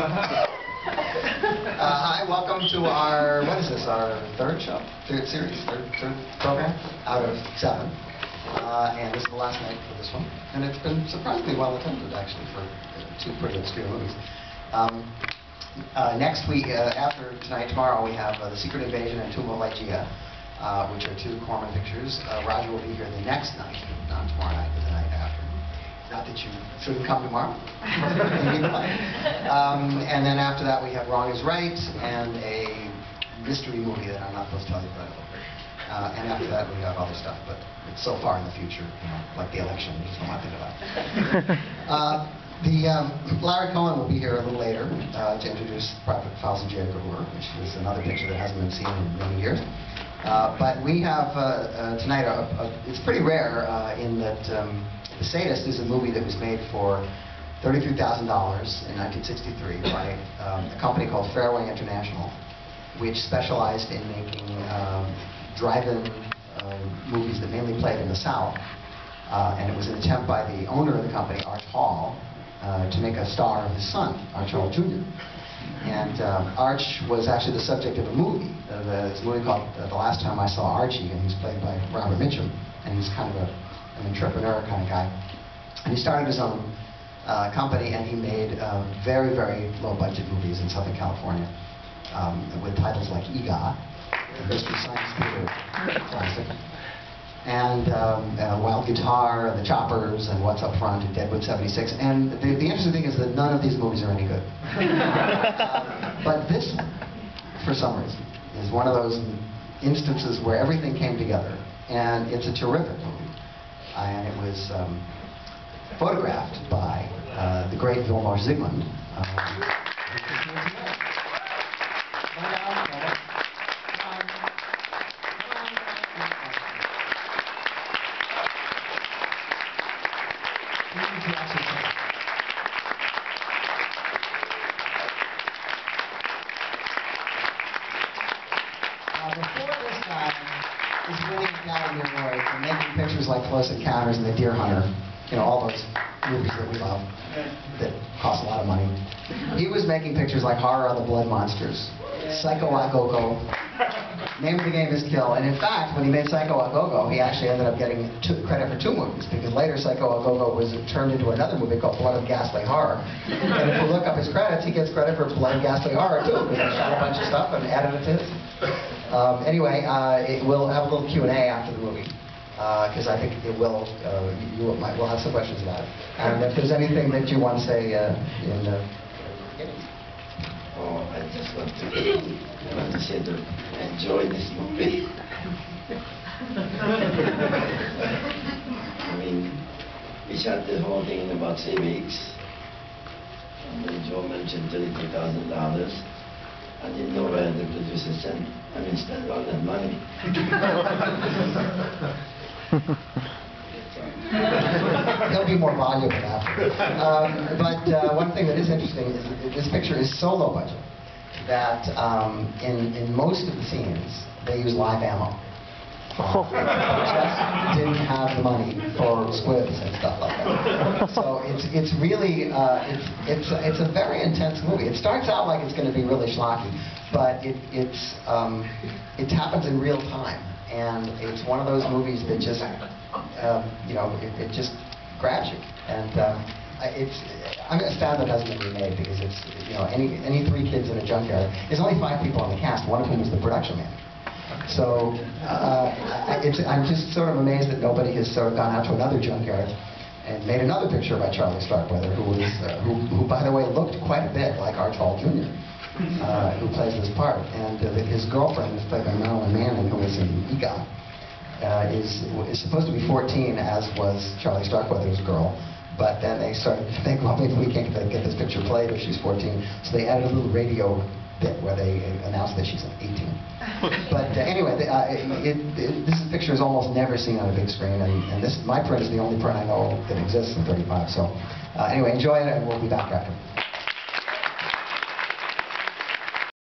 Hi, welcome to our, what is this, our third show? Third series? Third program? Out of 7. And this is the last night for this one. And it's been surprisingly well attended, actually, for 2 pretty obscure movies. Next week, after tonight, tomorrow, we have The Secret Invasion and Tomb of Lygia, which are 2 Corman pictures. Roger will be here the next night, not tomorrow night, but the night after. Not that you shouldn't come tomorrow. And then after that, we have Wrong is Right and a mystery movie that I'm not supposed to tell you about. And after that, we have other stuff, but it's so far in the future, you know, like the election, you just don't want to think about it. Larry Cohen will be here a little later to introduce Private Files of Edgar, which is another picture that hasn't been seen in many years. But we have tonight, it's pretty rare in that The Sadist is a movie that was made for $33,000 in 1963 by a company called Fairway International, which specialized in making drive-in movies that mainly played in the South. And it was an attempt by the owner of the company, Arch Hall, to make a star of his son, Arch Hall Jr. And Arch was actually the subject of a movie. This movie called The Last Time I Saw Archie, and he's played by Robert Mitchum. And he's kind of an entrepreneur kind of guy. And he started his own company, and he made very, very low-budget movies in Southern California with titles like EGOT, the Mystery Science Theater classic, and Wild Guitar, and The Choppers, and What's Up Front, and Deadwood 76. And the interesting thing is that none of these movies are any good. But this one, for some reason, is one of those instances where everything came together. And it's a terrific movie. And it was photographed by the great Vilmos Zsigmond. Before this guy is winning Academy Awards and making pictures like Close Encounters and The Deer Hunter, you know, all those movies that we love that cost a lot of money. He was making pictures like Horror of the Blood Monsters, Psycho a Go-Go, Name of the Game is Kill. And in fact, when he made Psycho a Go-Go, he actually ended up getting credit for 2 movies, because later Psycho a Go-Go was turned into another movie called Blood of Ghastly Horror. And if you look up his credits, he gets credit for Blood of Ghastly Horror too, because he shot a bunch of stuff and added it to his. Anyway, we'll have a little Q&A after the movie, because I think it will, we'll have some questions about it. And if there's anything that you want to say in the beginning. Oh, I just want to say that I enjoyed this movie. I mean, we shot the whole thing in about 3 weeks. And then Joe mentioned $32,000. I didn't know where the producer sent. I mean, spend all that money. He'll be more valuable after. But one thing that is interesting is that this picture is so low budget that in most of the scenes they use live ammo. Just didn't have the money for squibs and stuff like that. So it's really it's a very intense movie. It starts out like it's going to be really schlocky, but it happens in real time, and it's one of those movies that just you know, it just grabs you. And I'm sad that it hasn't been remade, because it's, you know, any 3 kids in a junkyard. There's only 5 people on the cast, one of whom is the production manager. So I'm just sort of amazed that nobody has sort of gone out to another junkyard and made another picture by Charlie Starkweather, who by the way looked quite a bit like Arch Hall Jr., who plays this part. And his girlfriend is played by Marilyn Manning, who is in EGOT. Is supposed to be 14, as was Charlie Starkweather's girl, but then they started to think, well, maybe we can't get this picture played if she's 14, so they added a little radio bit where they announced that she's 18. But anyway, this picture is almost never seen on a big screen, and my print is the only print I know that exists in 35. So anyway, enjoy it, and we'll be back after.